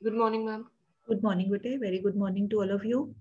Good morning, ma'am. Good morning, bete. Very good morning to all of you.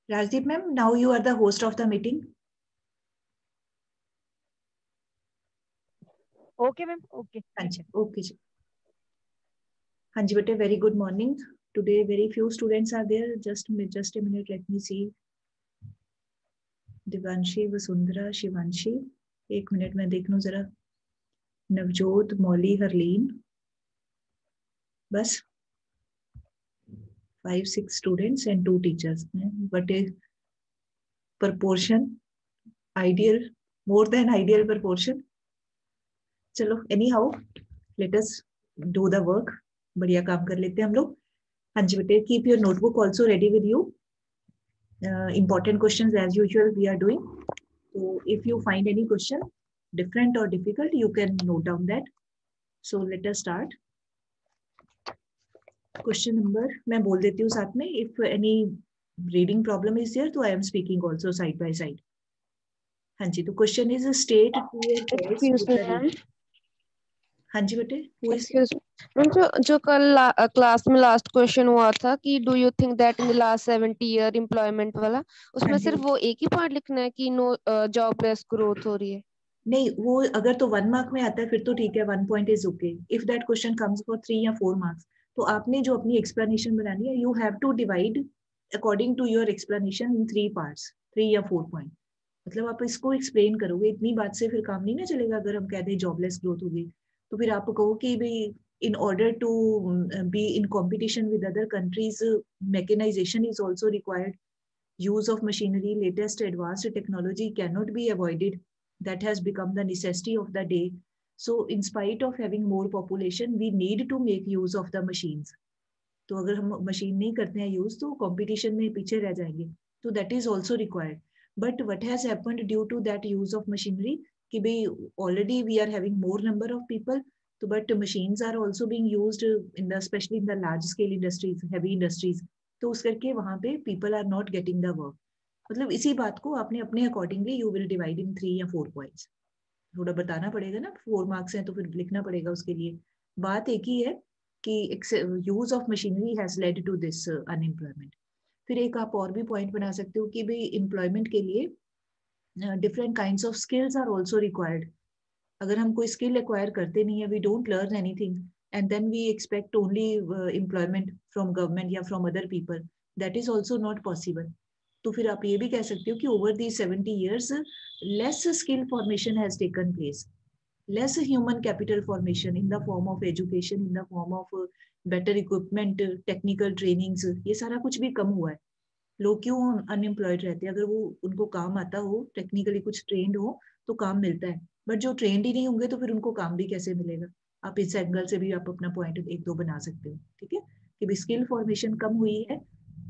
Rajdeep ma'am, now you are the host of the meeting. Okay, ma'am. Okay. Okay. Hanji bete, very good morning. Today, very few students are there. Just a minute. Let me see. Divanshi, Vasundhara, Shivanshi. एक minute में देख लूं जरा. नवजोत, मौली, हरलीन. बस 5-6 students and 2 teachers. But a proportion, ideal, more than ideal proportion. चलो, anyhow, let us do the work. बढ़िया काम कर लेते हैं हम लोग. हाँ जी बेटे, keep your notebook also ready with you. Important questions as usual we are doing. So if you find any question different or difficult, you can note down that. So let us start. Question number मैं बोल देती हूँ साथ में. If any reading problem is there, तो I am speaking also side by side. हाँ जी, तो question is state true or false. Excuse me, ma'am. हाँ जी बेटे. Excuse me. जो कल क्लास में लास्ट क्वेश्चन हुआ था कि do you think that in the last 70 year employment वाला, उसमें सिर्फ वो एक ही पार्ट लिखना है कि नो जॉबलेस ग्रोथ हो रही है? नहीं, वो अगर तो 1 मार्क में आता है फिर तो ठीक है, 1 point is okay. If that question comes for 3 या 4 मार्क्स, तो आपने जो अपनी एक्सप्लेनेशन बनानी है, you have to divide according to your explanation in 3 parts, 3 या 4 पॉइंट. मतलब आप इसको एक्सप्लेन करोगे. इतनी बात से फिर काम नहीं ना चलेगा. अगर हम कहते हैं जॉबलेस ग्रोथ होगी, तो फिर आप कहो कि भाई in order to be in competition with other countries, mechanization is also required. Use of machinery, latest advanced technology cannot be avoided. That has become the necessity of the day. So in spite of having more population, we need to make use of the machines. तो अगर हम machine नहीं करते हैं use, तो competition में पीछे रह जाएंगे. तो that is also required. But what has happened due to that use of machinery, कि भाई already we are having more number of people, तो but machines are also being used in the specially in the large scale industries, heavy industries. तो उस करके वहां पे people are not getting the work. मतलब इसी बात को आपने अपने accordingly you will divide in 3 या 4 पॉइंट्स. थोड़ा बताना पड़ेगा ना, 4 मार्क्स हैं तो फिर लिखना पड़ेगा उसके लिए. बात एक ही है कि use of machinery has led to this unemployment. फिर एक आप और भी पॉइंट बना सकते हो कि भाई एम्प्लॉयमेंट के लिए different kinds of skills are also required. अगर हम कोई स्किल एक्वायर करते नहीं है, we don't learn anything, and then we expect only employment from government या from other people, that is also not possible. तो फिर आप ये भी कह सकते हो कि over the 70 years less skill formation has taken place, less human capital formation in the form of education, in the form of better equipment, technical trainings. ये सारा कुछ भी कम हुआ है. लोग क्यों अनएम्प्लॉयड रहते हैं? अगर वो उनको काम आता हो, टेक्निकली कुछ ट्रेंड हो, तो काम मिलता है. बट जो ट्रेंड ही नहीं होंगे तो फिर उनको काम भी कैसे मिलेगा? आप इस एंगल से भी आप अपना पॉइंट 1-2 बना सकते हो. ठीक है, कि स्किल फॉर्मेशन कम हुई है,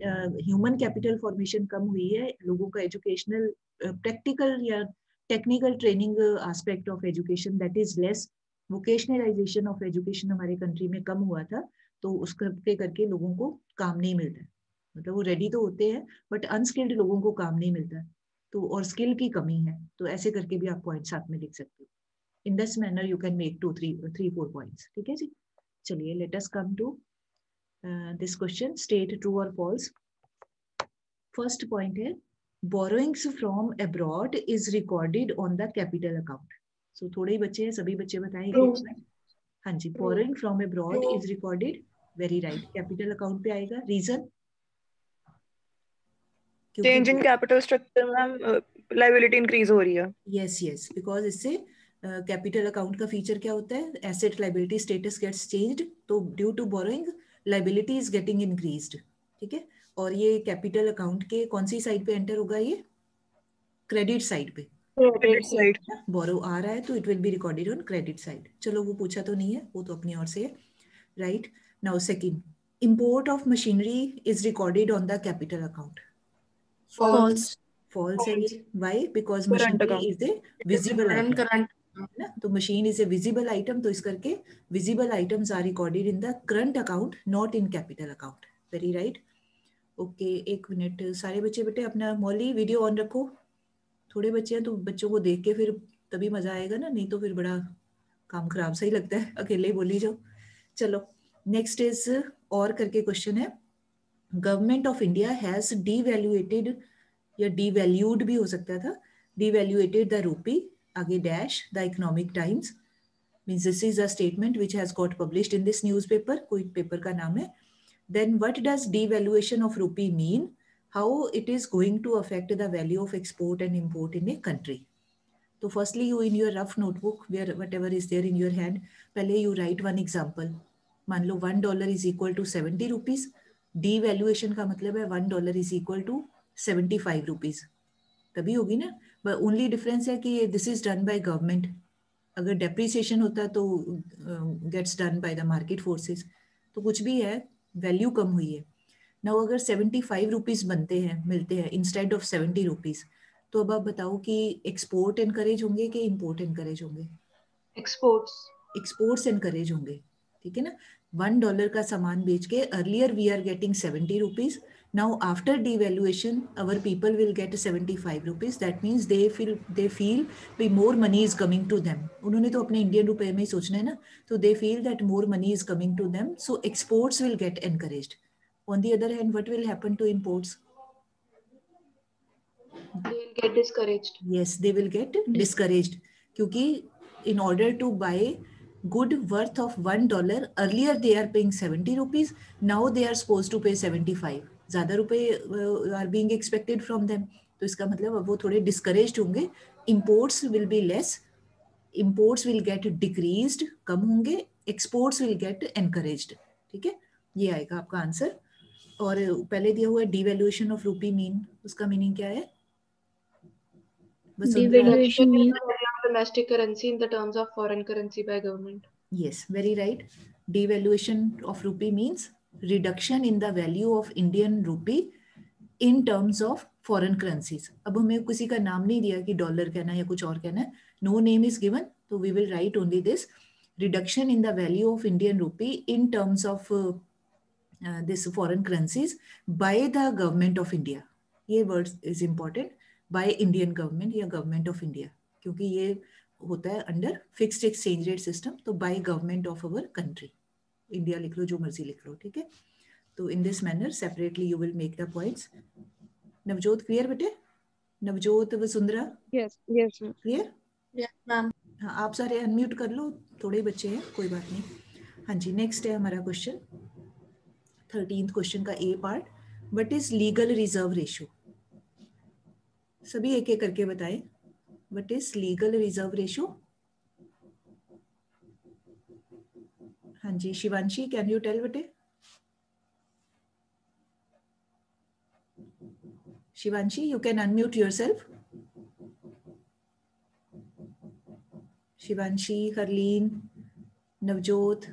ह्यूमन कैपिटल फॉर्मेशन कम हुई है, लोगों का एजुकेशनल प्रैक्टिकल या technical training aspect of education that is less. Vocationalisation of education हमारे कंट्री में कम हुआ था, तो उस करके लोगों को काम नहीं मिलता है. मतलब वो रेडी तो होते हैं, बट अनस्किल्ड लोगों को काम नहीं मिलता है. तो और स्किल की कमी है. तो ऐसे करके भी आप पॉइंट साथ में लिख सकते हो. In this manner you can make 2-3-4 points. ठीक है जी. चलिए, let us come to this question. State true और फॉल्स. फर्स्ट पॉइंट है, borrowings from abroad is recorded on the capital account. So थोड़े ही बच्चे हैं, सभी बच्चे बताएंगे. हाँ जी, borrowing from abroad is recorded, very right, capital account पे आएगा. Reason? Change in capital structure में लायबिलिटी इंक्रीज हो रही है। यस यस, बिकॉज इससे कैपिटल अकाउंट का फीचर क्या होता है, asset liability status gets changed, तो due to borrowing liability is getting increased. ठीक है, और ये कैपिटल अकाउंट के कौन सी साइड पे एंटर होगा, ये क्रेडिट साइड पे, क्रेडिट साइड। बोरो आ रहा है तो it will be recorded on credit side. चलो वो पूछा तो नहीं है, वो तो अपनी ओर से है, right. Now second, import of machinery is recorded on the capital account. False. False है ये, why? Because Current machinery account. is a visible item, Current. है ना, तो machine is a visible item, तो इस करके visible items are recorded in the current account, not in capital account. Very right. Okay, एक minute सारे बच्चे बेटे अपना मौली वीडियो ऑन रखो, थोड़े बच्चे हैं तो बच्चों को देख के फिर तभी मजा आएगा ना, नहीं तो फिर बड़ा काम खराब सा ही लगता है, अकेले ही बोली जाओ। चलो नेक्स्ट इज और करके क्वेश्चन है, गवर्नमेंट ऑफ इंडिया हैज डीवैल्यूएटेड, या डीवैल्यूड भी हो सकता था, डीवैल्यूएटेड द रूपी, आगे dash the Economic Times, means this is a statement which has got published in this newspaper, कोई पेपर का नाम है। Then what does devaluation of rupee mean, how it is going to affect the value of export and import in a country. तो firstly you in your rough notebook where whatever is there in your hand, पहले you write one example. मान लो $1 is equal to 70 rupees, devaluation का मतलब है $1 is equal to 75 rupees, तभी होगी ना। बट ओनली डिफरेंस है कि this is done by government, अगर डेप्रिसिएशन होता तो gets done by the market forces, तो कुछ भी है वैल्यू कम हुई है। ना अगर 75 रुपीज बनते हैं, मिलते हैं इंस्टेड ऑफ 70 रुपीज, तो अब आप बताओ कि एक्सपोर्ट एनकरेज होंगे कि इंपोर्ट एनकरेज होंगे? Exports. एक्सपोर्ट्स एनकरेज होंगे, ठीक है ना। $1 का सामान बेच के earlier we are getting 70 rupees, now after devaluation our people will get 75 rupees, that means they feel भी more money is coming to them, उन्होंने तो अपने इंडियन रुपए में ही सोचना है ना, तो they feel that more money is coming to them, so exports will get encouraged. On the other hand what will happen to imports? They will get discouraged. Yes, they will get discouraged, क्योंकि in order to buy good worth of $1, earlier they are paying 70 rupees, now they are supposed to pay 75, ज्यादा रुपए are being expected from them, तो इसका मतलब अब वो थोड़े discouraged होंगे, imports will be less, imports will get decreased, कम होंगे, exports will get encouraged। ठीक है, ये आएगा आपका आंसर। और पहले दिया हुआ है devaluation of rupee mean, उसका मीनिंग क्या है? Devaluation means domestic currency in the terms of foreign currency by government. Yes, very right. Devaluation of rupee means reduction in the value of Indian rupee in terms of foreign currencies. अब हमें किसी का नाम नहीं दिया कि dollar कहना है या कुछ और कहना है, no name is given, so we will write only this, reduction in the value of Indian rupee in terms of this foreign currencies by the government of India. ये word is important, by Indian government या government of India, क्योंकि ये होता है under fixed exchange rate system, तो by government of our country, India लिख लो जो मर्जी लिख लो, ठीक है। तो in this manner separately you will make the points. Navjot clear बेटे? Navjot, Vasundhara yes yes clear? Yes, ma'am. हाँ, आप सारे अनम्यूट कर लो, थोड़े बच्चे हैं, कोई बात नहीं। हाँ जी, नेक्स्ट है हमारा क्वेश्चन 13th क्वेश्चन का A part, what is legal reserve ratio? सभी एक एक करके बताएं, what is legal reserve ratio? हाँ जी, शिवांशी कैन यू टेल बेटे? Shivanshi, you can unmute yourself. Shivanshi, Harleen, Navjot,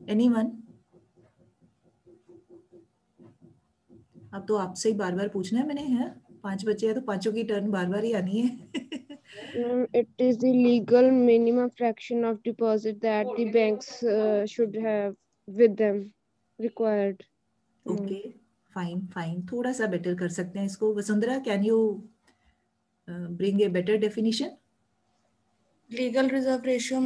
anyone? अब तो आपसे ही बार बार पूछना है मैंने, है 5 बच्चे हैं तो पांचों की टर्न बार बार ही आनी है। it is the legal minimum fraction of deposit that the banks should have with them required. Okay, fine fine, थोड़ा सा बेटर कर सकते हैं इसको। Vasundhara, can you bring a better definition? Legal reserve ratio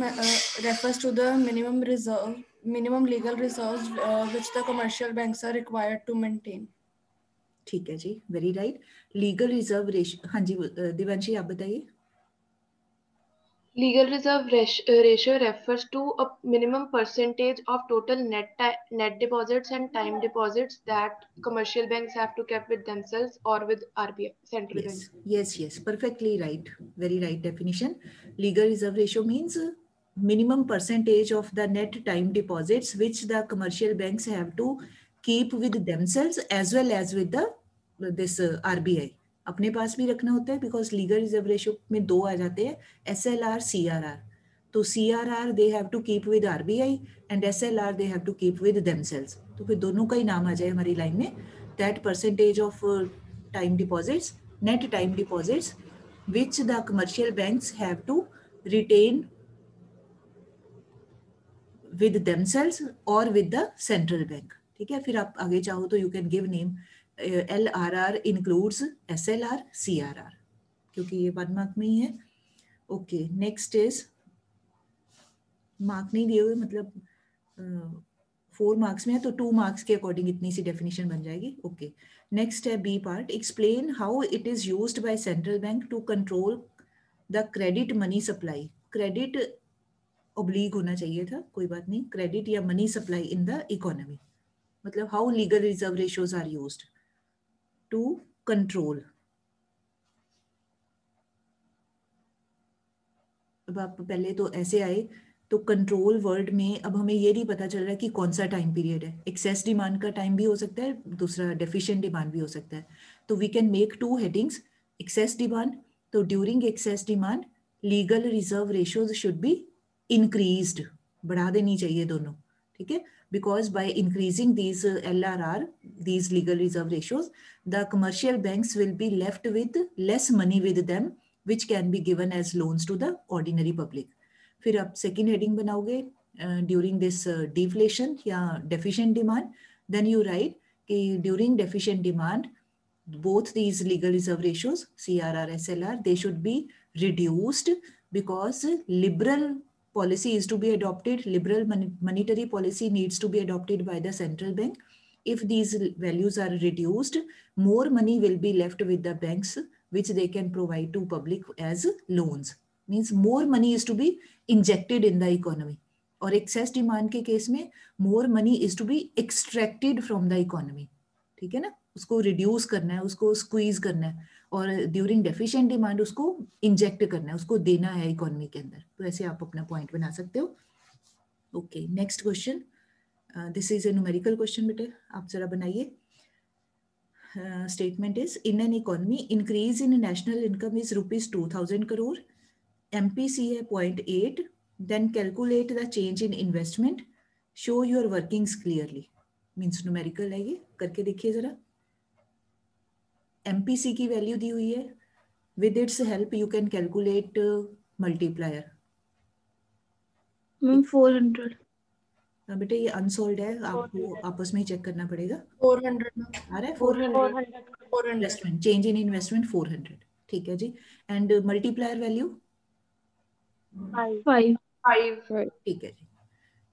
refers to the minimum legal reserves which the commercial banks are required to maintain. ठीक है जी, very right. Legal reserve ratio, हाँ जी दिवांशी आप बताइए। Legal reserve ratio refers to a minimum percentage of total net deposits and time deposits that commercial banks have to keep with themselves or with RBI, central bank. Yes, perfectly right. Very right definition. Legal reserve ratio means minimum percentage of the net time deposits which the commercial banks have to keep with themselves as well as with the this RBI. अपने पास भी रखना होता है because legal reserve ratio में दो आ जाते हैं, SLR, CRR. तो CRR they have to keep with RBI and SLR they have to keep with themselves. तो फिर दोनों का ही नाम आ जाए हमारी लाइन में. That percentage of time deposits, net time deposits, which the commercial banks have to retain with themselves or with the central bank. ठीक है, फिर आप आगे चाहो तो you can give name. LRR includes SLR, CRR, क्योंकि ये 1 मार्क में ही है. ओके, नेक्स्ट इज मार्क नहीं दिए हुए, मतलब 4 मार्क्स में है तो 2 मार्क्स के अकॉर्डिंग इतनी सी डेफिनेशन बन जाएगी. ओके, नेक्स्ट है B part. Explain how it is used by central bank to control the credit money supply. Credit oblique होना चाहिए था, कोई बात नहीं. क्रेडिट या money supply in the economy, मतलब how legal reserve ratios are used to control. अब आप पहले तो ऐसे आए तो कंट्रोल वर्ड में अब हमें ये नहीं पता चल रहा है कि कौन सा टाइम पीरियड है. एक्सेस डिमांड का टाइम भी हो सकता है, दूसरा डेफिशिएंट डिमांड भी हो सकता है. तो we can make 2 headings. Excess demand, तो during excess demand legal reserve ratios should be increased, बढ़ा देनी चाहिए दोनों. ठीक है, because by increasing these LRR, these legal reserve ratios, the commercial banks will be left with less money with them, which can be given as loans to the ordinary public. फिर आप second heading बनाओगे during this deflation या deficient demand, then you write कि during deficient demand, both these legal reserve ratios, CRR, SLR, they should be reduced because liberal policy is to be adopted, liberal monetary policy needs to be adopted by the central bank. If these values are reduced, more money will be left with the banks, which they can provide to public as loans. Means more money is to be injected in the economy. और excess demand के case में more money is to be extracted from the economy. ठीक है ना, उसको reduce करना है, उसको squeeze करना है, और ड्यूरिंग डेफिशिएंट डिमांड उसको इंजेक्ट करना है, उसको देना है इकोनॉमी के अंदर. तो ऐसे आप अपना पॉइंट बना सकते हो. Okay, next question. This is a numerical question बेटे, आप जरा बनाइए. Statement is in an economy increase in national income is ₹2000 crore, MPC है 0.8, then calculate the change in investment, show your workings clearly. Means numerical है ये, करके देखिए जरा. MPC की वैल्यू दी हुई है, with its help you can calculate multiplier. 400. बेटे ये अनसोल्ड है, आपको आपस में ही चेक करना पड़ेगा. 400 आ रहा है 400. Investment, change in investment 400. ठीक है जी. And multiplier value 5. ठीक है जी.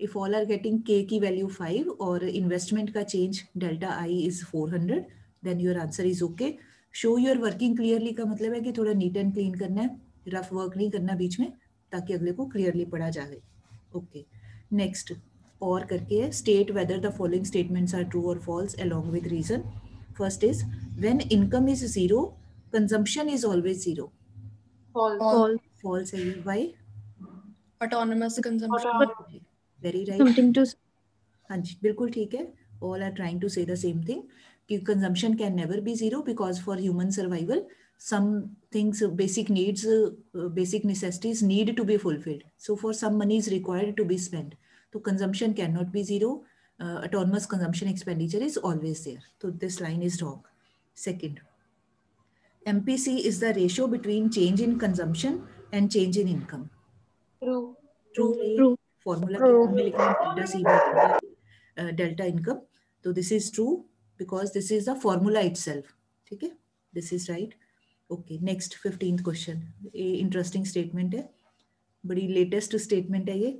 If all are getting K की वैल्यू 5 और इन्वेस्टमेंट का change delta I is 400, then your answer is okay. Show your working clearly का मतलब है कि थोड़ा नीट एंड क्लीन करना है, रफ वर्क नहीं करना बीच में, ताकि अगले को क्लियरली पढ़ा जाए. ओके, नेक्स्ट और करके है. State whether the following statements are true और false along with reason. First is when income is 0, consumption is always 0. False है ये. Why? Autonomous consumption. Very right. Something to हाँ जी, बिल्कुल ठीक है. All are trying to say the same thing. कि consumption can never be 0 because for human survival, some things, basic needs, basic necessities need to be fulfilled. So for some money is required to be spent. So consumption cannot be 0. Autonomous consumption expenditure is always there. So this line is wrong. Second, MPC is the ratio between change in consumption and change in income. True. Formula में लिखना है delta C by delta income. So this is true because this is the formula itself. ठीक है, this is right. Okay, next 15th question. ये interesting statement है, बड़ी latest statement है ये.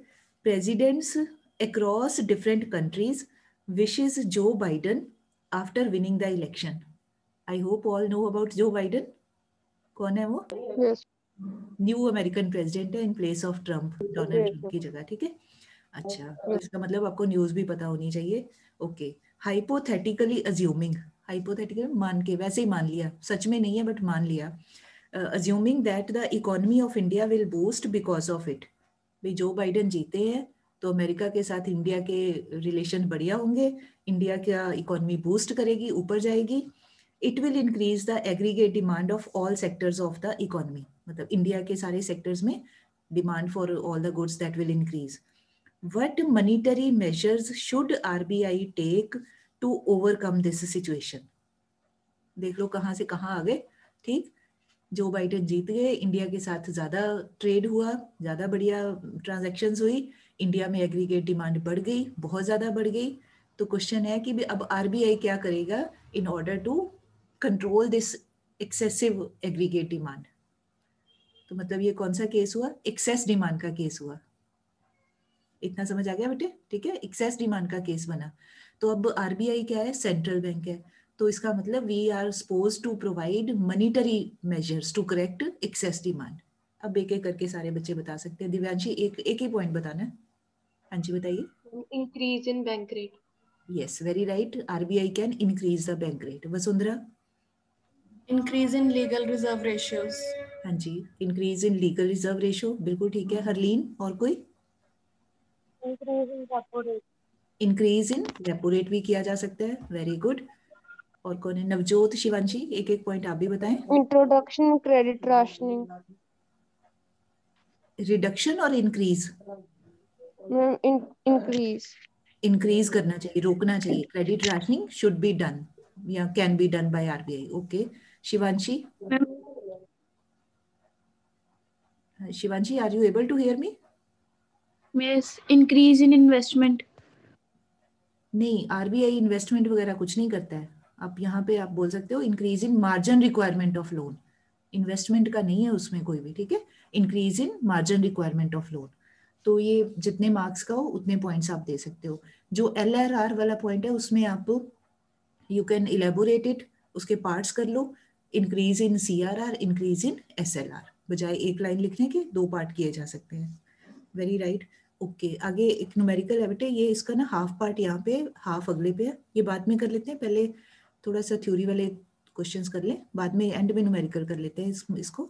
Presidents across different countries wishes Joe Biden after winning the election. I hope all know about Joe Biden. कौन है वो? Yes. न्यू अमेरिकन प्रेसिडेंट है in place of Trump, Donald Trump की जगह, ठीक है। अच्छा, तो इसका मतलब आपको न्यूज भी पता होनी चाहिए। ओके, हाइपोथेटिकली अज्यूमिंग, हाइपोथेटिकली मान के, वैसे ही मान लिया, सच में नहीं है बट मान लिया, assuming that the economy of India will boost because of it, भाई जो बाइडेन जीते हैं तो अमेरिका के साथ इंडिया के रिलेशन बढ़िया होंगे, इंडिया का इकोनॉमी बूस्ट करेगी, ऊपर जाएगी। It will increase the aggregate demand of all sectors of the economy, मतलब इंडिया के सारे सेक्टर्स में demand for all the goods that will increase. What monetary measures should RBI take to overcome this situation? देख लो कहाँ से कहाँ आ गए, ठीक। जो बाइडेन जीत गए, इंडिया के साथ ज्यादा ट्रेड हुआ, ज्यादा बढ़िया ट्रांजैक्शंस हुई, इंडिया में एग्रीगेट डिमांड बढ़ गई, बहुत ज्यादा बढ़ गई। तो क्वेश्चन है कि अब आरबीआई क्या करेगा in order to control this excessive aggregate demand. तो मतलब ये कौन सा केस हुआ, एक्सेस डिमांड का केस हुआ। इतना समझ आ गया बेटे, ठीक है, एक्सेस डिमांड का केस बना। तो अब आरबीआई क्या है, सेंट्रल बैंक है, तो इसका मतलब we are suppose to provide monetary measures to correct excess demand. अब एक एक करके सारे बच्चे बता सकते हैं। दिव्यांशी एक एक ही पॉइंट बताना है। हाँ जी बताइए। Increase in bank rate. Yes, very right, RBI can increase the bank rate. Vasundhara. Increase in legal reserve ratios. हाँ जी, increase in legal reserve ratio, बिल्कुल ठीक है। हरलीन और कोई। इंक्रीज इन रेपो रेट भी किया जा सकता है, वेरी गुड। और कौन है, नवजोत, शिवांशी, एक एक पॉइंट आप भी बताएं। Introduction credit rationing. रिडक्शन और इंक्रीज, इंक्रीज। इंक्रीज करना चाहिए, रोकना चाहिए। Credit rationing should be done या can be done by RBI. Okay, Shivanshi. Shivanshi, are you able to hear me? Yes, increase in investment. नहीं, आरबीआई इन्वेस्टमेंट वगैरह कुछ नहीं करता है। आप यहाँ पे आप बोल सकते हो increase in margin requirement of loan, investment का नहीं है उसमें कोई भी, ठीक है। Increase in margin requirement of loan. तो ये जितने मार्क्स का हो उतने पॉइंट्स आप दे सकते हो। जो LRR वाला पॉइंट है उसमें आप यू कैन इलेबोरेट इट, उसके पार्ट्स कर लो। Increase in CRR, increase in SLR, बजाय एक लाइन लिखने के 2 पार्ट किए जा सकते हैं। Very right. ओके, आगे एक न्यूमेरिकल है बेटे, ये इसका ना हाफ पार्ट यहाँ पे, हाफ अगले पे है, ये बाद में कर लेते हैं, पहले थोड़ा सा थ्योरी वाले क्वेश्चंस कर लें, बाद में एंड में न्यूमेरिकल कर लेते हैं इसको।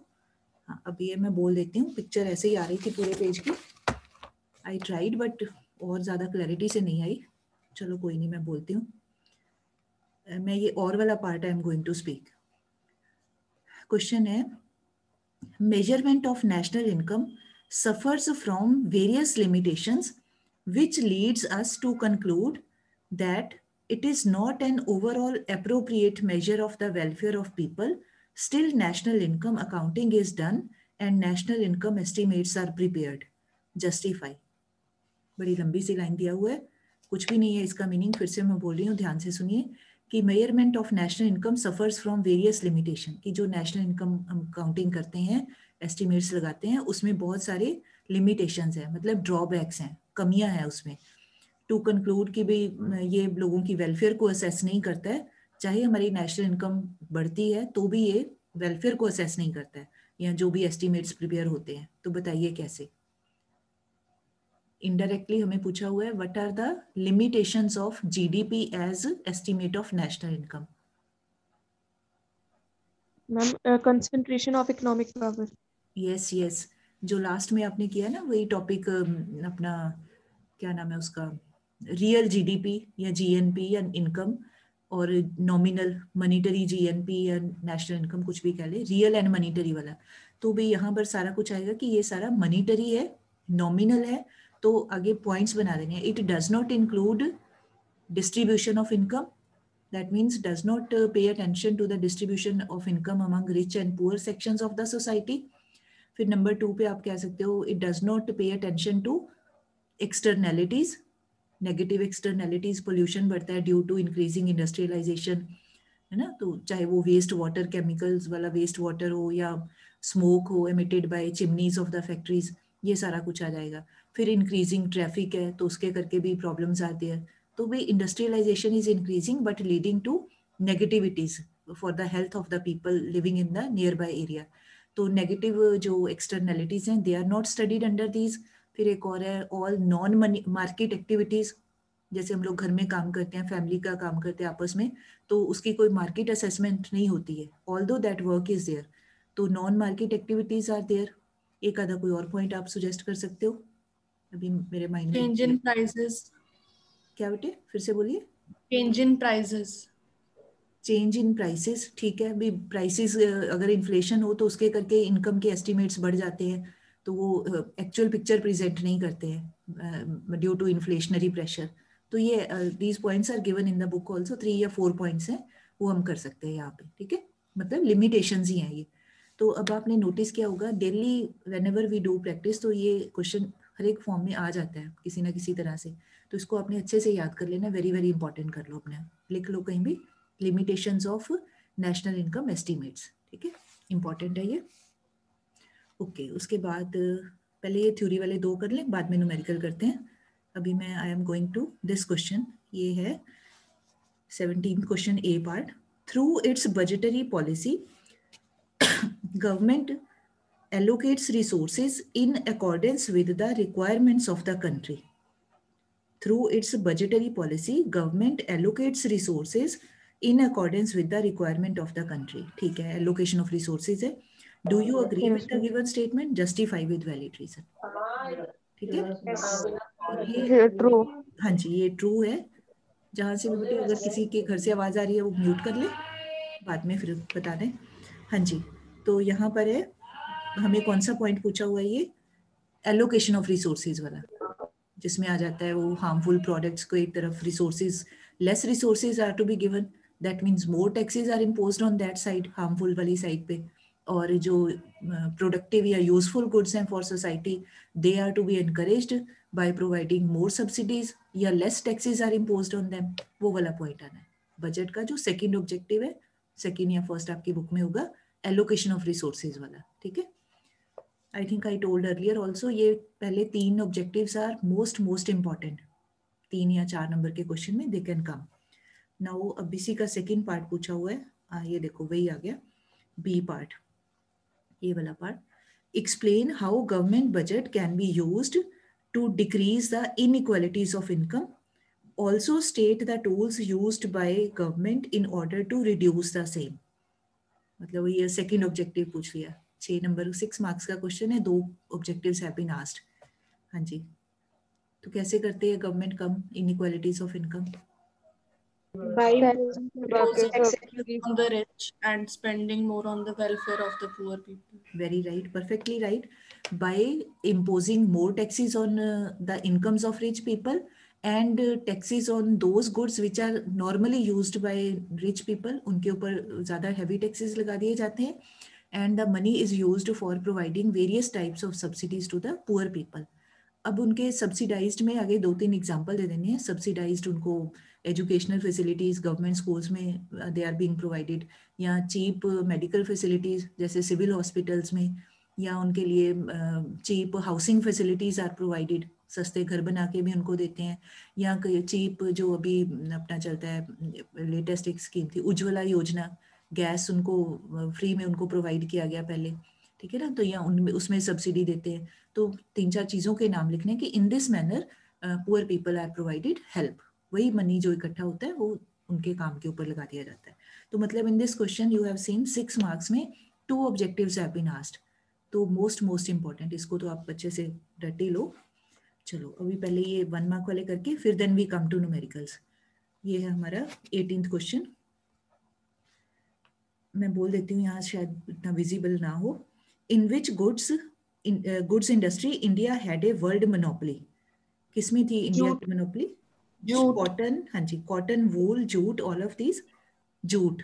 हाँ, अब ये मैं बोल देती हूँ, पिक्चर ऐसे ही आ रही थी पूरे पेज की, आई ट्राइड बट और ज़्यादा क्लैरिटी से नहीं आई। चलो कोई नहीं, मैं बोलती हूँ। मैं ये और वाला part I am going to speak. Question है, measurement of national income suffers from various limitations, which leads us to conclude that it is not an overall appropriate measure of the welfare of people. Still, national income accounting is done and national income estimates are prepared. Justify. बड़ी लंबी सी line दिया हुआ है, कुछ भी नहीं है इसका मीनिंग। फिर से मैं बोल रही हूँ, ध्यान से सुनिए कि measurement of national income suffers from various limitation, की जो नेशनल इनकम हम काउंटिंग करते हैं, एस्टिमेट्स लगाते हैं, उसमें बहुत सारे लिमिटेशंस हैं, मतलब ड्रॉबैक्स हैं, कमियां हैं उसमें। टू कंक्लूड कि भाई ये लोगों की वेलफेयर को असेस नहीं करता है, चाहे हमारी नेशनल इनकम बढ़ती है तो भी ये वेलफेयर को असेस नहीं करता है, या जो भी एस्टिमेट्स प्रिपेयर होते हैं। तो बताइए कैसे। इनडायरेक्टली हमें पूछा हुआ है, what are the limitations of GDP as estimate of national income. Ma'am, concentration of economic power. Yes yes, जो लास्ट में आपने किया ना वही टॉपिक, अपना क्या नाम है उसका, रियल GDP या GNP या इनकम, और नॉमिनल मॉनिटरी GNP या नेशनल इनकम, कुछ भी कह ले, रियल एंड मॉनिटरी वाला। तो भी यहाँ पर सारा कुछ आएगा कि ये सारा मॉनिटरी है, नॉमिनल है, तो आगे पॉइंट्स बना देंगे। It does not include distribution of income, that means does not pay attention to the distribution of income among rich and poor sections of the society. फिर नंबर 2 पे आप कह सकते हो, it does not pay attention to externalities, negative externalities, pollution बढ़ता है due to increasing industrialization, है ना। तो चाहे वो वेस्ट वाटर, केमिकल्स वाला वेस्ट वाटर हो, या स्मोक हो emitted by chimneys of the factories, ये सारा कुछ आ जाएगा। फिर इंक्रीजिंग ट्रैफिक है तो उसके करके भी प्रॉब्लम्स आती है। तो भी industrialization is increasing but leading to negativities for the health of the people living in the near by area. तो नेगेटिव जो एक्सटर्नलिटीज हैं they are not studied under these. फिर एक और है all non money market activities, जैसे हम लोग घर में काम करते हैं, फैमिली का काम करते हैं आपस में, तो उसकी कोई मार्केट असेसमेंट नहीं होती है, although that work is there, तो non market activities are there. एक आधा कोई और पॉइंट आप सुजेस्ट कर सकते हो, अभी मेरे माइंड में। Change in prices. क्या बेटे फिर से बोलिए। Change in prices. Change in prices, ठीक है भी, प्राइसेस अगर इन्फ्लेशन हो तो उसके करके इनकम के एस्टिमेट्स बढ़ जाते हैं, तो वो एक्चुअल पिक्चर प्रेजेंट नहीं करते हैं ड्यू टू इन्फ्लेशनरी प्रेशर। तो ये these points are given in the book also, 3 या 4 पॉइंट्स हैं, वो हम कर सकते हैं यहाँ पे, ठीक है, मतलब लिमिटेशंस ही हैं ये। तो अब आपने नोटिस किया होगा daily whenever we do practice, तो ये क्वेश्चन हर एक फॉर्म में आ जाता है किसी ना किसी तरह से, तो इसको आपने अच्छे से याद कर लेना, वेरी वेरी इंपॉर्टेंट कर लो अपने, लिख लो कहीं भी, limitations of national income estimates, ठीक है, इंपॉर्टेंट है ये। ओके, उसके बाद पहले ये थ्योरी वाले 2 कर लें, बाद में न्यूमेरिकल करते हैं। अभी मैं I am going to this question, ये है 17th question A part. Through its budgetary policy government allocates resources in accordance with the requirements of the country. Through its budgetary policy, government allocates resources in accordance with the requirement of the country. ठीक है, allocation of resources है. Do you agree with the given statement? Justify with valid reason. ठीक है, ये true. हाँ जी, ये true है। जहाँ से भी बेटे अगर किसी के घर से आवाज आ रही है वो म्यूट कर ले, बाद में फिर बता दें। हाँ जी, तो यहाँ पर है, हमें कौन सा पॉइंट पूछा हुआ है, ये एलोकेशन ऑफ रिसोर्सेज वाला, जिसमें आ जाता है वो हार्मफुल प्रोडक्ट्स को एक तरफ, resources, less resources are to be given, that means more taxes are imposed on that side, harmful वाली साइड पे, और जो प्रोडक्टिव या यूजफुल गुड्स हैं for society, they are to be encouraged by providing more subsidies या less taxes are imposed on them, वो वाला point आना है। बजट का जो सेकंड ऑब्जेक्टिव है, सेकंड या फर्स्ट आपकी बुक में होगा, एलोकेशन ऑफ रिसोर्सेज वाला, ठीक है। I think I told earlier also, ये पहले 3 objectives are most important, 3 या 4 नंबर के क्वेश्चन में they can come. Now अब इसी का सेकंड पार्ट पूछा हुआ है, ये देखो वही आ गया, बी पार्ट, ये वाला part. Explain how government budget can be used to decrease the inequalities of income. Also state the tools used by government in order to reduce the same. मतलब ये सेकंड ऑब्जेक्टिव पूछ लिया, 6 number 6 marks का question है, 2 objectives have been asked. हाँ जी, तो कैसे करते हैं government come inequalities of income? By Imposing taxes on the rich and spending more on the welfare of the poor people. Very right, perfectly right. By imposing more taxes on the incomes of rich people and taxes on those goods which are normally used by rich people, उनके ऊपर ज़्यादा heavy taxes लगा दिए जाते हैं, and the money is used for providing various types of subsidies to the poor people. अब उनके subsidised में आगे 2-3 एग्जांपल दे देने हैं। सब्सिडाइज्ड उनको एजुकेशनल फैसिलिटीज गवर्नमेंट स्कूल्स में दे आर बीइंग प्रोवाइडेड, या चीप मेडिकल फैसिलिटीज जैसे सिविल हॉस्पिटल्स में, या उनके लिए cheap housing facilities are provided, सस्ते घर बना के भी उनको देते हैं, या चीप जो अभी अपना चलता है लेटेस्ट एक स्कीम थी उज्ज्वला योजना, गैस उनको फ्री में उनको प्रोवाइड किया गया पहले, ठीक है ना, तो या उनमें उसमें सब्सिडी देते हैं। तो 3-4 चीज़ों के नाम लिखने कि in this manner poor people are provided help, वही मनी जो इकट्ठा होता है वो उनके काम के ऊपर लगा दिया जाता है। तो मतलब in this question you have seen 6 marks में 2 ऑब्जेक्टिव्स हैव बीन आस्क्ड, तो मोस्ट इंपॉर्टेंट, इसको तो आप अच्छे से रट ही लो। चलो अभी पहले ये 1 मार्क वाले करके फिर then we come to numericals. ये है हमारा 18th क्वेश्चन, मैं बोल देती हूँ यहाँ शायद इतना विजिबल ना हो। In which goods industry India had a world monopoly? किसमें थी इंडिया की मोनोपोली? जूट। कॉटन, हाँ जी, cotton, wool, jute, all of these, jute,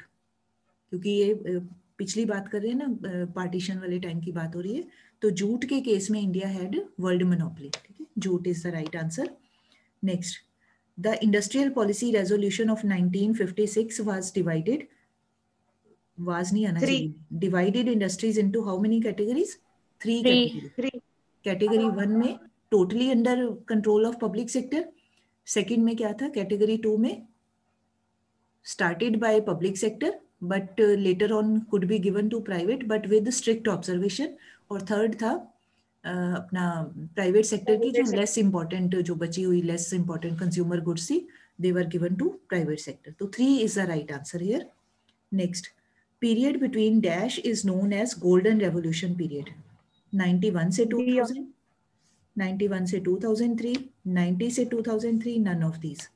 क्योंकि ये पिछली बात कर रहे हैं ना, पार्टीशन वाले टाइम की बात हो रही है, तो जूट के केस में इंडिया हैड वर्ल्ड मोनोपोली, ठीक है, jute is the right answer. Next, the industrial policy resolution of 1956 was divided, was नहीं आना चाहिए, divided industries into how many categories? 3 category. Category 1 में totally under control of public sector, second में क्या था category 2 में? Started by public sector, but later on could be given to private but with strict observation. और third था अपना private sector की जो लेस इंपॉर्टेंट, जो बची हुई लेस इंपॉर्टेंट कंज्यूमर गुड्स थी, they were given to private sector. So 3 is the right answer here. Next, period between dash is known as golden revolution period. 91 से 2000, 91 से 2003, 90 से 2003, none of these.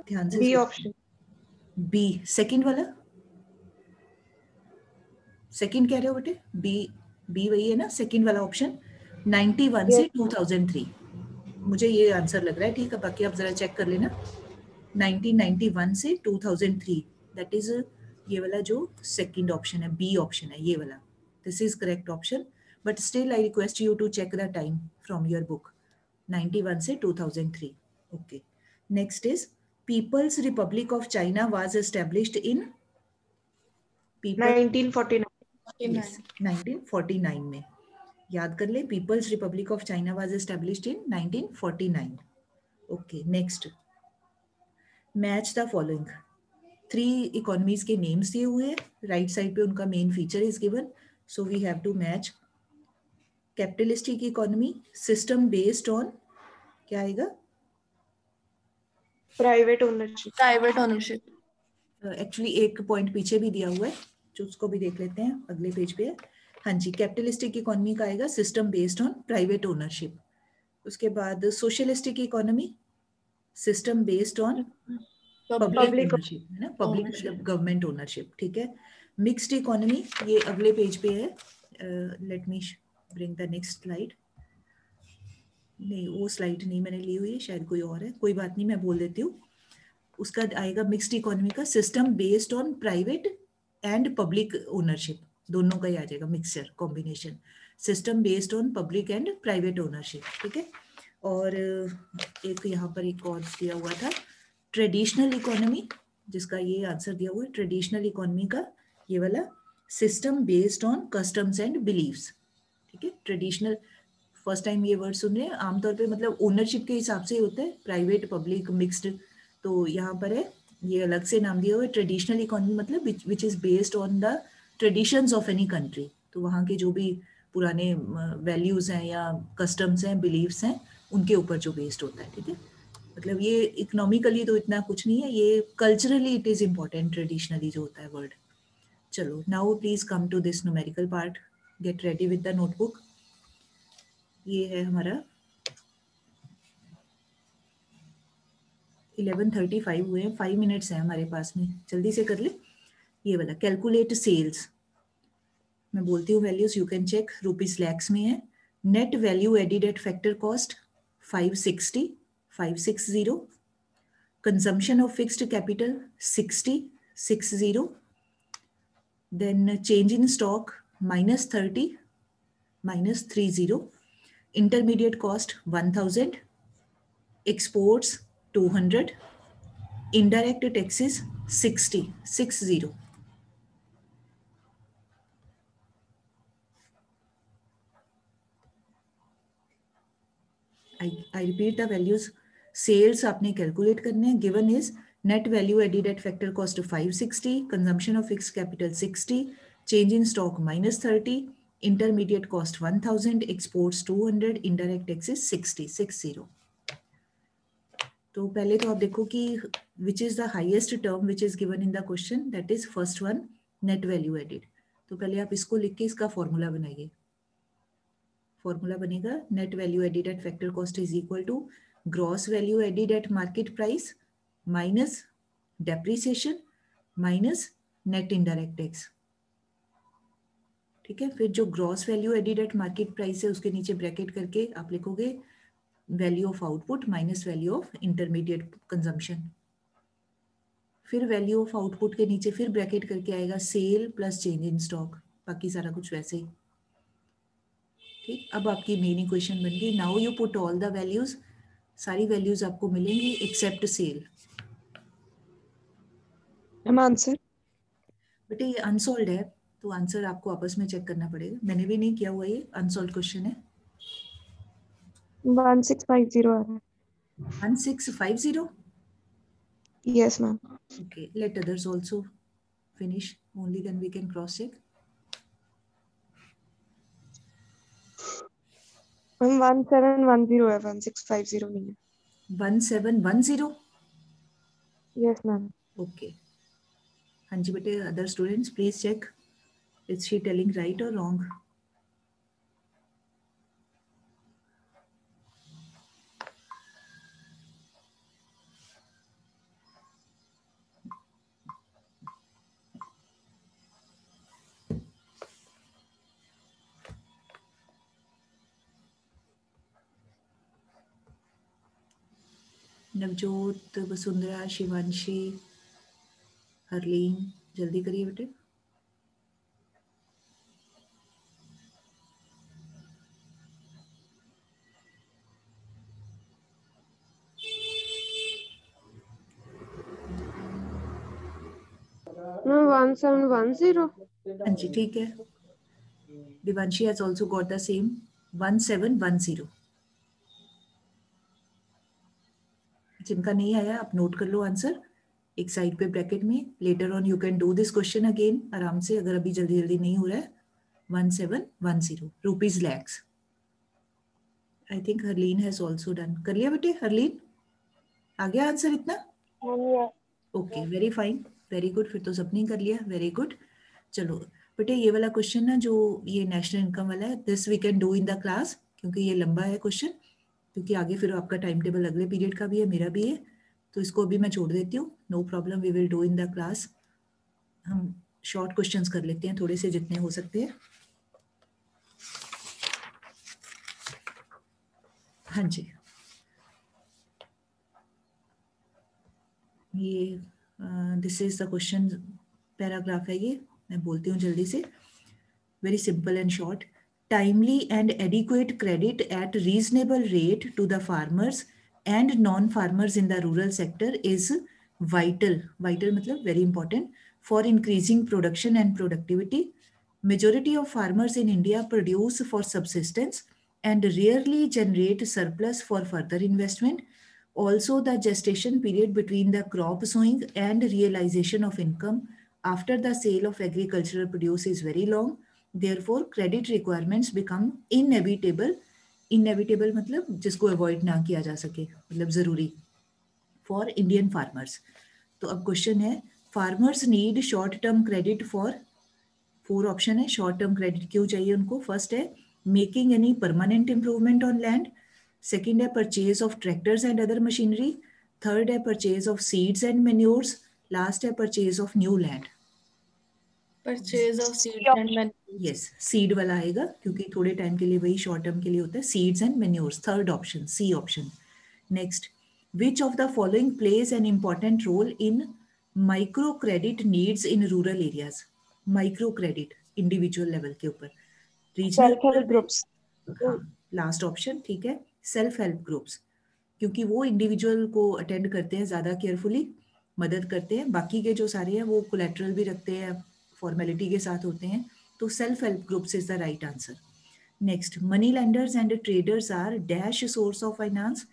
ध्यान से B option, B second वाला, second कह रहे हो बेटे? बी वही है ना, सेकंड वाला ऑप्शन 91 से 2003, मुझे ये आंसर लग रहा है। ठीक है, बाकी आप जरा चेक कर लेना। 1991 से 2003, दैट इज ये वाला जो सेकंड ऑप्शन है, बी ऑप्शन है ये वाला, this is correct option, but still I request you to check the time from your book. 91 से 2003। Okay, next is peoples republic of China was established in 1949, 1949 में। याद कर ले, peoples republic of China was established in 1949। Okay, next, match the following. 3 economies के names दिए हुए हैं, right side पे उनका main feature is given, so we have to match. Capitalistic economy, system based on, क्या आएगा? Private ownership, private ownership. Actually एक point पीछे भी दिया हुआ है, जो उसको भी देख लेते हैं, अगले पेज पे है। हाँ जी, कैपिटलिस्टिक इकोनॉमी का आएगा system based on private ownership. उसके बाद socialistic economy, system based on public ownership, है ना, पब्लिक मतलब गवर्नमेंट ओनरशिप। ठीक है, मिक्स्ड इकोनॉमी, ये अगले पेज पे है। Let me bring the next slide. नहीं, वो स्लाइड नहीं मैंने ली हुई है, शायद कोई और है, कोई बात नहीं, मैं बोल देती हूँ। उसका आएगा मिक्स्ड इकोनॉमी का system based on private and public ownership, दोनों का ही आ जाएगा mixture combination, system based on public and private ownership. ठीक है, और एक यहाँ पर एक और दिया हुआ था ट्रेडिशनल इकोनॉमी, जिसका ये आंसर दिया हुआ है। ट्रेडिशनल इकोनॉमी का ये वाला system based on customs and believes. ठीक है, ट्रेडिशनल, फर्स्ट टाइम ये वर्ड सुन रहे हैं। आमतौर पे मतलब ओनरशिप के हिसाब से ही होता है, प्राइवेट पब्लिक मिक्स्ड, तो यहाँ पर है ये अलग से नाम दिया हुआ है। ट्रेडिशनल इकोनॉमी मतलब which is based on the traditions of any country, तो वहाँ के जो भी पुराने वैल्यूज हैं या कस्टम्स हैं, बिलीव्स हैं, उनके ऊपर जो बेस्ड होता है। ठीक है, मतलब ये इकोनॉमिकली तो इतना कुछ नहीं है, ये culturally it is important, traditionally जो होता है वर्ड। चलो, now please come to this numerical part, get ready with the notebook. ये है हमारा 11:35 हुए हैं, 5 मिनट्स हैं हमारे पास में, जल्दी से कर ले। ये वाला कैलकुलेट सेल्स, मैं बोलती हूँ values, you can check. Rupees lakhs में है। Net value added at factor cost 560, consumption of fixed capital 60, then change in stock -30, -30, intermediate cost 1000, exports 200, indirect taxes 60. I repeat the values. Sales आपने calculate करने हैं। Given is net value added at factor cost 560, consumption of fixed capital 60, change in stock -30, intermediate cost 1000, exports 200, indirect taxes 60. तो पहले तो आप देखो कि which is the highest term which is given in the question, that is first one, net value added. तो पहले आप इसको लिख के इसका फॉर्मूला बनाइए। फॉर्मूला बनेगा net value added at factor cost is equal to gross value added at market price minus depreciation minus net indirect tax. ठीक है, फिर जो gross value added at market price है उसके नीचे ब्रैकेट करके आप लिखोगे value of output minus value of intermediate consumption. फिर वैल्यू ऑफ आउटपुट के नीचे फिर ब्रैकेट करके आएगा sale plus change in stock, बाकी सारा कुछ वैसे ही। ठीक, अब आपकी मेन इक्वेशन बन गई। Now you put all the values, सारी वैल्यूज आपको मिलेंगी एक्सेप्ट सेल। आंसर बेटे ये अनसॉल्व है, तो आंसर आपको आपस में चेक करना पड़ेगा, मैंने भी नहीं किया हुआ, ये अनसॉल्व क्वेश्चन है। 1650 आ रहा है। 1650? Yes ma'am. Okay, let others also finish. Only then we can cross check. Ma'am 1710 है, 1650 नहीं है. 1710. Yes ma'am. Okay. हाँ जी बेटे, other students please check. Is she telling right or wrong? Navjot, Vasundhara, Shivanshi, Harleen, जल्दी करिए बेटे. मैम 1710. हाँ जी ठीक है. Divanshi has also got the same 1710. जिनका नहीं आया आप नोट कर लो आंसर एक साइड पे ब्रैकेट में. Later on you can do this question again आराम से, अगर अभी जल्दी जल्दी नहीं हो रहा है. 1710 rupees lakhs. I think Harleen has also done. कर लिया बेटे हरलीन? आ गया आंसर इतना? Okay, very fine, very good. फिर तो सबने कर लिया, वेरी गुड. चलो बेटे ये वाला क्वेश्चन ना जो ये नेशनल इनकम वाला है, this we can do in the class, क्योंकि ये लंबा है क्वेश्चन, क्योंकि आगे फिर आपका टाइम टेबल अगले पीरियड का भी है, मेरा भी है, तो इसको अभी मैं छोड़ देती हूँ. No problem, we will do in the class. हम शॉर्ट क्वेश्चंस कर लेते हैं थोड़े से जितने हो सकते हैं. हाँ जी, ये this is the question paragraph है, ये मैं बोलती हूँ जल्दी से. Very simple and short. Timely and adequate credit at reasonable rate to the farmers and non-farmers in the rural sector is vital. Vital मतलब very important for increasing production and productivity. Majority of farmers in India produce for subsistence and rarely generate surplus for further investment. Also, the gestation period between the crop sowing and realization of income after the sale of agricultural produce is very long. Therefore, credit requirements become inevitable. Inevitable मतलब जिसको avoid ना किया जा सके, मतलब जरूरी for Indian farmers. तो अब क्वेश्चन है, farmers need short term credit for 4 option है. शॉर्ट टर्म क्रेडिट क्यों चाहिए उनको? फर्स्ट है making any permanent improvement on land. Second है purchase of tractors and other machinery. Third है purchase of seeds and manures. Last है purchase of new land. Purchase of seeds and manure. Yes, seed वाला आएगा क्योंकि थोड़े time के लिए वही शॉर्ट टर्म के लिए होता है. Seeds and manures, third option, C option. Next, which of the following plays an important role in micro credit needs in rural areas. Micro credit individual level के ऊपर, रीजनल ग्रुप्स. हाँ, last option ठीक है, self help groups, क्योंकि वो individual को attend करते हैं, ज्यादा केयरफुली मदद करते हैं. बाकी के जो सारे हैं वो कोलेटरल भी रखते हैं, फॉर्मेलिटी के साथ होते हैं. तो self help groups is the right answer. Next, money lenders and traders are dash source of finance.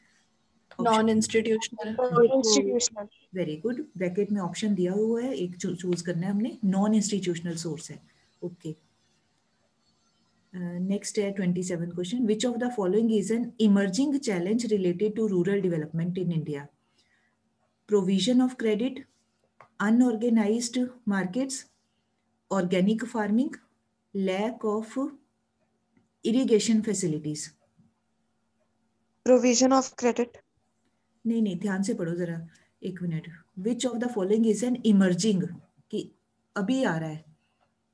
Non-institutional. Institutional. Very good. Bracket में ऑप्शन दिया हुआ है, एक चूज करना है हमने. नॉन इंस्टीट्यूशनल सोर्स है. ओके. नेक्स्ट है 27 question. Which of the following is an emerging challenge related to rural development in India. Provision of credit, unorganised markets, organic farming, lack of irrigation facilities. Provision of credit. नहीं, ध्यान से पढ़ो जरा, एक minute. Which of the following is an emerging, कि अभी आ रहा है.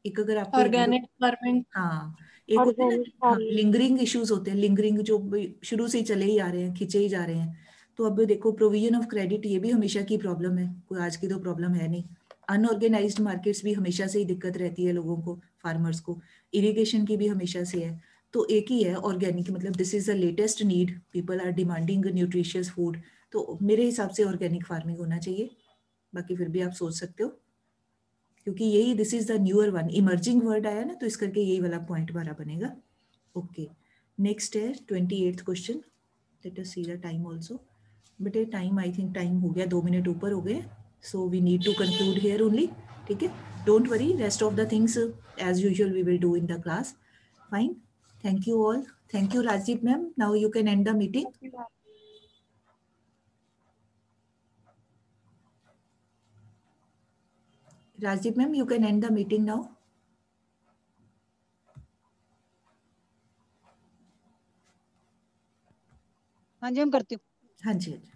एक अगर आपको Organic farming. हाँ, एक होते हैं ना लिंगरिंग इश्यूज होते हैं, लिंगरिंग जो शुरू से ही चले ही आ रहे हैं, खिंचे ही जा रहे हैं. तो अब देखो प्रोविजन ऑफ क्रेडिट, ये भी हमेशा की प्रॉब्लम है, कोई आज की तो प्रॉब्लम है नहीं. अनऑर्गेनाइज्ड मार्केट्स भी हमेशा से ही दिक्कत रहती है लोगों को, फार्मर्स को. इरिगेशन की भी हमेशा से है. तो एक ही है ऑर्गेनिक, मतलब this is the latest need, people are demanding nutritious food. तो मेरे हिसाब से ऑर्गेनिक फार्मिंग होना चाहिए. बाकी फिर भी आप सोच सकते हो, क्योंकि यही this is the newer one. Emerging word आया ना, तो इस करके यही वाला पॉइंट हमारा बनेगा. ओके. नेक्स्ट है 28th question. Let us see the time also. But time, I think time हो गया, 2 मिनट ऊपर हो गए. So we need to conclude here only. ठीक है? Don't worry, rest of the things as usual we will do in the class. Fine. Thank you all. Thank you, Rajdeep ma'am. Now you can end the meeting. Rajdeep ma'am, you can end the meeting now. हाँ जी, हम करती हूँ। हाँ जी, हाँ जी।